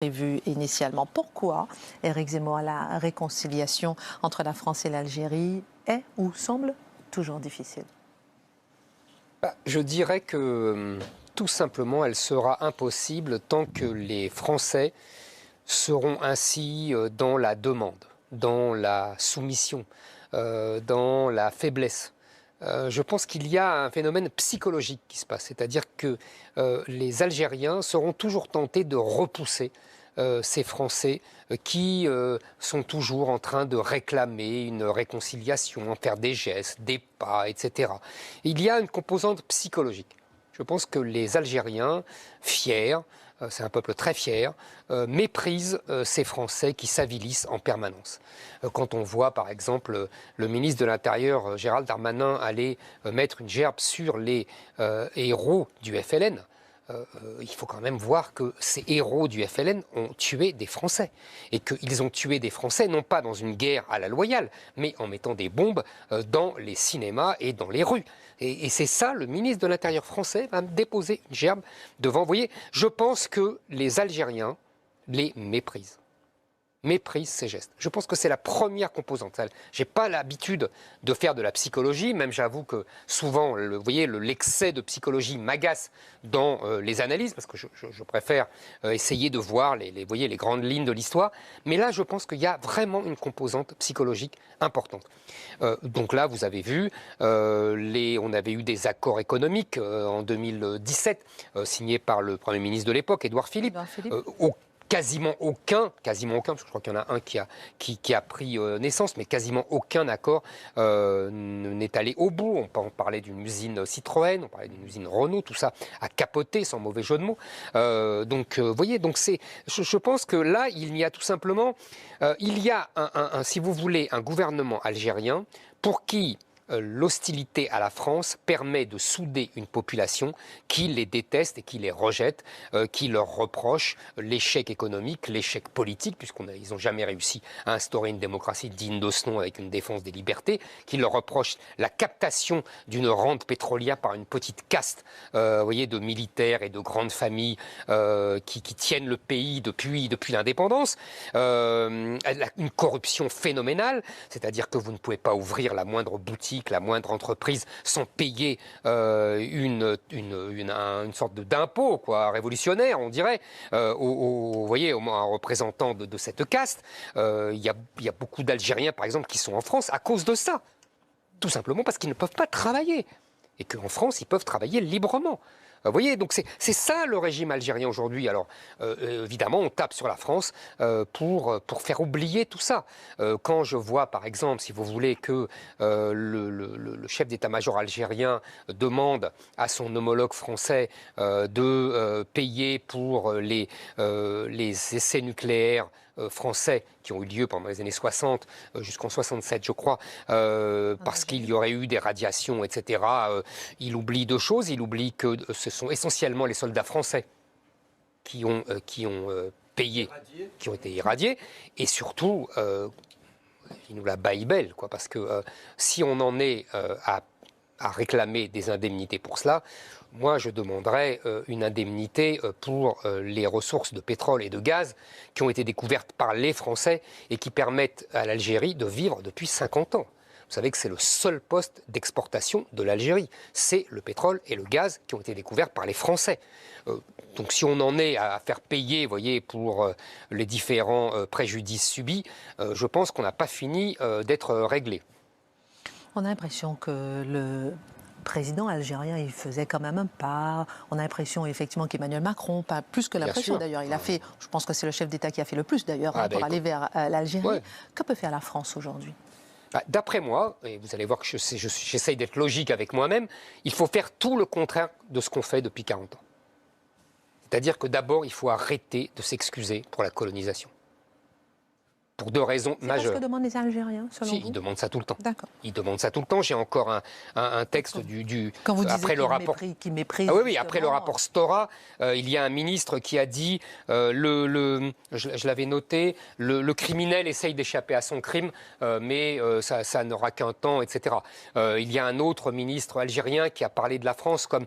prévu initialement. Pourquoi, Éric Zemmour, la réconciliation entre la France et l'Algérie est ou semble toujours difficile? Je dirais que tout simplement, elle sera impossible tant que les Français seront ainsi dans la demande, dans la soumission, dans la faiblesse. Je pense qu'il y a un phénomène psychologique qui se passe, c'est-à-dire que les Algériens seront toujours tentés de repousser ces Français qui sont toujours en train de réclamer une réconciliation, en faire des gestes, des pas, etc. Il y a une composante psychologique. Je pense que les Algériens, fiers, c'est un peuple très fier, méprisent ces Français qui s'avilissent en permanence. Quand on voit par exemple le ministre de l'Intérieur, Gérald Darmanin, aller mettre une gerbe sur les héros du FLN, il faut quand même voir que ces héros du FLN ont tué des Français. Et qu'ils ont tué des Français, non pas dans une guerre à la loyale, mais en mettant des bombes dans les cinémas et dans les rues. Et c'est ça, le ministre de l'Intérieur français va déposer une gerbe devant. Vous voyez, je pense que les Algériens les méprisent ces gestes. Je pense que c'est la première composante. Je n'ai pas l'habitude de faire de la psychologie, même j'avoue que souvent, vous voyez, l'excès de psychologie m'agace dans les analyses, parce que je préfère essayer de voir voyez, les grandes lignes de l'histoire. Mais là, je pense qu'il y a vraiment une composante psychologique importante. Donc là, vous avez vu, on avait eu des accords économiques en 2017, signés par le Premier ministre de l'époque, Édouard Philippe. Quasiment aucun, parce que je crois qu'il y en a un qui a pris naissance, mais quasiment aucun accord n'est allé au bout. On parlait d'une usine Citroën, on parlait d'une usine Renault, tout ça a capoté, sans mauvais jeu de mots. Vous voyez, je pense que là, il y a tout simplement, il y a si vous voulez, un gouvernement algérien pour qui l'hostilité à la France permet de souder une population qui les déteste et qui les rejette, qui leur reproche l'échec économique, l'échec politique, puisqu'ils n'ont jamais réussi à instaurer une démocratie digne de ce nom avec une défense des libertés, qui leur reproche la captation d'une rente pétrolière par une petite caste voyez, de militaires et de grandes familles qui tiennent le pays depuis l'indépendance, une corruption phénoménale, c'est-à-dire que vous ne pouvez pas ouvrir la moindre boutique, la moindre entreprise sans payer une sorte d'impôt révolutionnaire, on dirait, vous voyez, au moins un représentant de cette caste. Il y a beaucoup d'Algériens, par exemple, qui sont en France à cause de ça. Tout simplement parce qu'ils ne peuvent pas travailler. Et qu'en France, ils peuvent travailler librement. Vous voyez, donc c'est ça le régime algérien aujourd'hui. Alors, évidemment, on tape sur la France pour faire oublier tout ça. Quand je vois, par exemple, si vous voulez, que le chef d'état-major algérien demande à son homologue français de payer pour les essais nucléaires français qui ont eu lieu pendant les années 60 jusqu'en 67, je crois, parce qu'il y aurait eu des radiations, etc. Il oublie deux choses. Il oublie que ce sont essentiellement les soldats français qui ont payé, qui ont été irradiés, et surtout, il nous la baille belle, parce que si on en est à réclamer des indemnités pour cela, moi je demanderais une indemnité pour les ressources de pétrole et de gaz qui ont été découvertes par les Français et qui permettent à l'Algérie de vivre depuis 50 ans. Vous savez que c'est le seul poste d'exportation de l'Algérie. C'est le pétrole et le gaz qui ont été découverts par les Français. Donc si on en est à faire payer, vous voyez, pour les différents préjudices subis, je pense qu'on n'a pas fini d'être réglé. On a l'impression que le président algérien, il faisait quand même un pas. On a l'impression effectivement qu'Emmanuel Macron, pas plus que l'impression d'ailleurs, il a fait, je pense que c'est le chef d'État qui a fait le plus d'ailleurs pour aller vers l'Algérie. Ouais. Que peut faire la France aujourd'hui ? D'après moi, et vous allez voir que j'essaye d'être logique avec moi-même, il faut faire tout le contraire de ce qu'on fait depuis 40 ans. C'est-à-dire que d'abord, il faut arrêter de s'excuser pour la colonisation. Pour deux raisons majeures. C'est ce que demandent les Algériens, selon vous ? Ils demandent ça tout le temps. D'accord. Ils demandent ça tout le temps. J'ai encore un texte Quand vous disiez après le rapport qui méprise. Ah oui, après le rapport Stora, il y a un ministre qui a dit, je l'avais noté, le criminel essaye d'échapper à son crime, mais ça n'aura qu'un temps, etc. Il y a un autre ministre algérien qui a parlé de la France comme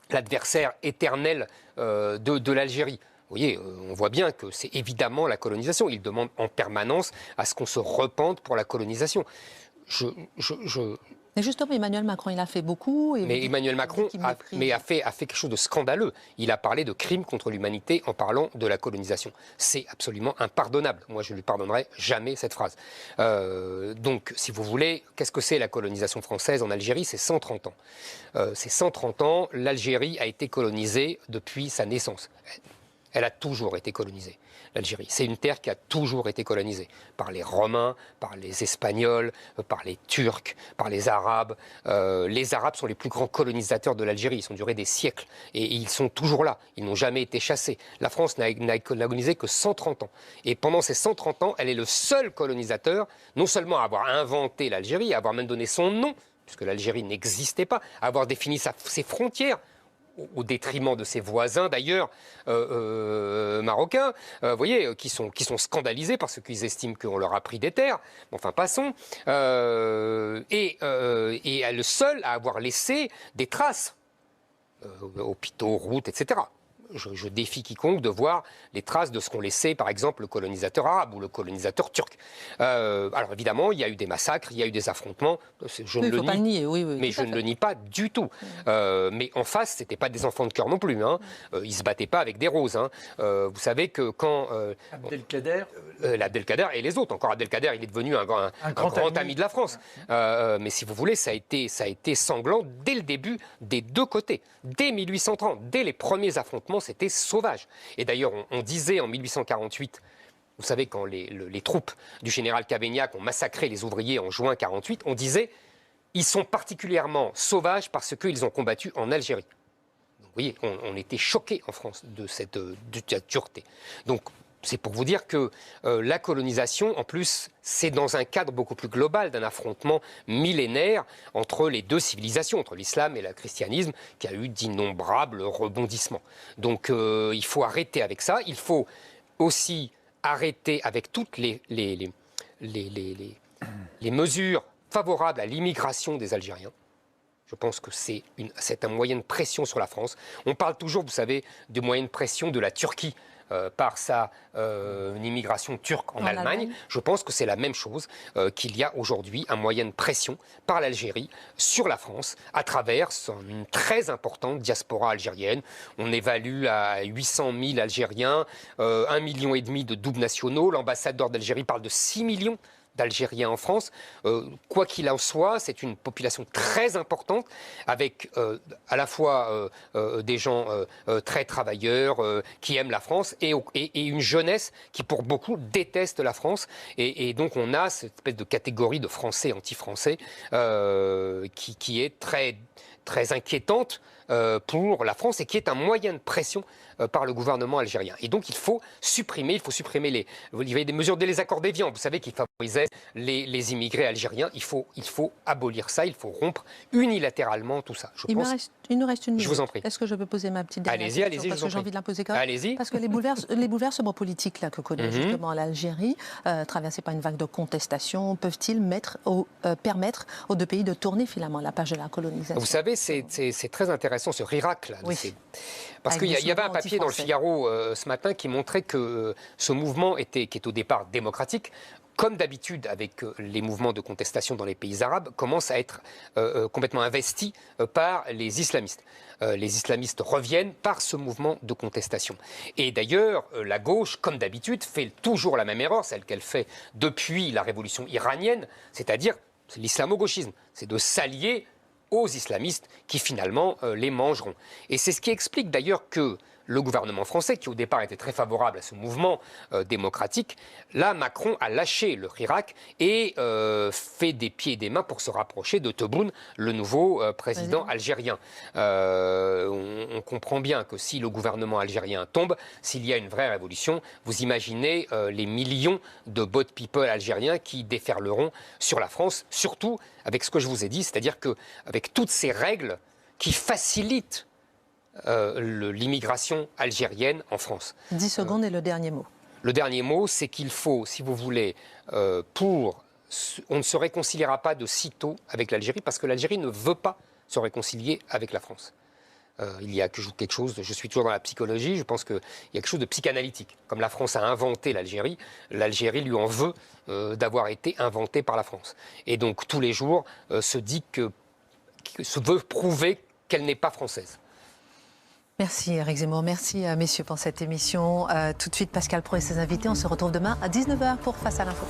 l'adversaire éternel de l'Algérie. Vous voyez, on voit bien que c'est évidemment la colonisation. Il demande en permanence à ce qu'on se repente pour la colonisation. Mais justement, Emmanuel Macron, il a fait beaucoup. Et mais Emmanuel Macron a fait quelque chose de scandaleux. Il a parlé de crimes contre l'humanité en parlant de la colonisation. C'est absolument impardonnable. Moi, je ne lui pardonnerai jamais cette phrase. Donc, si vous voulez, qu'est-ce que c'est la colonisation française en Algérie? C'est 130 ans. C'est 130 ans. L'Algérie a été colonisée depuis sa naissance. Elle a toujours été colonisée, l'Algérie. C'est une terre qui a toujours été colonisée par les Romains, par les Espagnols, par les Turcs, par les Arabes. Les Arabes sont les plus grands colonisateurs de l'Algérie. Ils ont duré des siècles et ils sont toujours là. Ils n'ont jamais été chassés. La France n'a colonisé que 130 ans. Et pendant ces 130 ans, elle est le seul colonisateur, non seulement à avoir inventé l'Algérie, à avoir même donné son nom, puisque l'Algérie n'existait pas, à avoir défini ses frontières, au détriment de ses voisins d'ailleurs marocains, vous voyez, qui sont scandalisés parce qu'ils estiment qu'on leur a pris des terres. Enfin, passons. Et le seul à avoir laissé des traces, hôpitaux, routes, etc. Je défie quiconque de voir les traces de ce qu'ont laissé, par exemple, le colonisateur arabe ou le colonisateur turc. Alors évidemment, il y a eu des massacres, il y a eu des affrontements. Je ne le nie, mais je ne le nie pas du tout. Mais en face, c'était pas des enfants de cœur non plus. Hein. Ils se battaient pas avec des roses. Hein. Vous savez que quand Abdelkader et les autres, encore Abdelkader, il est devenu un grand ami de la France. Mais si vous voulez, ça a été sanglant dès le début des deux côtés, dès 1830, dès les premiers affrontements. C'était sauvage. Et d'ailleurs, on disait en 1848, vous savez, quand les troupes du général Cavaignac ont massacré les ouvriers en juin 48, on disait ils sont particulièrement sauvages parce qu'ils ont combattu en Algérie. Donc, vous voyez, on était choqués en France de cette dureté. Donc, c'est pour vous dire que la colonisation, en plus, c'est dans un cadre beaucoup plus global d'un affrontement millénaire entre les deux civilisations, entre l'islam et le christianisme, qui a eu d'innombrables rebondissements. Donc il faut arrêter avec ça. Il faut aussi arrêter avec toutes les mesures favorables à l'immigration des Algériens. Je pense que c'est un moyen de pression sur la France. On parle toujours, vous savez, de moyen de pression de la Turquie par sa immigration turque en Allemagne. Je pense que c'est la même chose, qu'il y a aujourd'hui un moyen de pression par l'Algérie sur la France à travers une très importante diaspora algérienne. On évalue à 800 000 Algériens, 1,5 million de doubles nationaux. L'ambassadeur d'Algérie parle de 6 millions d'Algériens en France. Quoi qu'il en soit, c'est une population très importante avec à la fois des gens très travailleurs qui aiment la France et une jeunesse qui pour beaucoup déteste la France. Et donc on a cette espèce de catégorie de Français anti-français qui est très, très inquiétante pour la France et qui est un moyen de pression par le gouvernement algérien. Et donc il faut supprimer il y avait des mesures des accords d'Évian, vous savez, qui favorisaient les immigrés algériens. Il faut abolir ça, il faut rompre unilatéralement tout ça. Il nous reste une minute. Je vous en prie. Est-ce que je peux poser ma petite dernière question? Allez-y, parce que j'ai envie de la poser quand même. Allez-y. Parce que les bouleversements politiques là, que connaît justement l'Algérie, traversés par une vague de contestation, peuvent-ils permettre aux deux pays de tourner finalement la page de la colonisation? Vous savez, c'est très intéressant ce RIRAC là. Oui. Parce qu'il y avait un papier dans le Figaro ce matin qui montrait que ce mouvement qui est au départ démocratique, comme d'habitude avec les mouvements de contestation dans les pays arabes, commence à être complètement investi par les islamistes. Les islamistes reviennent par ce mouvement de contestation. Et d'ailleurs, la gauche, comme d'habitude, fait toujours la même erreur, celle qu'elle fait depuis la révolution iranienne, c'est-à-dire l'islamo-gauchisme, c'est de s'allier aux islamistes qui finalement les mangeront. Et c'est ce qui explique d'ailleurs que le gouvernement français, qui au départ était très favorable à ce mouvement démocratique, là Macron a lâché le Hirak et fait des pieds et des mains pour se rapprocher de Tebboune, le nouveau président algérien. On comprend bien que si le gouvernement algérien tombe, s'il y a une vraie révolution, vous imaginez les millions de boat people algériens qui déferleront sur la France, surtout avec ce que je vous ai dit, c'est-à-dire qu'avec toutes ces règles qui facilitent l'immigration algérienne en France. 10 secondes et le dernier mot. Le dernier mot, c'est qu'il faut, si vous voulez, on ne se réconciliera pas de sitôt avec l'Algérie parce que l'Algérie ne veut pas se réconcilier avec la France. Il y a quelque chose, je suis toujours dans la psychologie, je pense qu'il y a quelque chose de psychanalytique. Comme la France a inventé l'Algérie, l'Algérie lui en veut d'avoir été inventée par la France. Et donc tous les jours se veut prouver qu'elle n'est pas française. Merci Éric Zemmour, merci messieurs pour cette émission. Tout de suite Pascal Praud et ses invités, on se retrouve demain à 19h pour Face à l'info.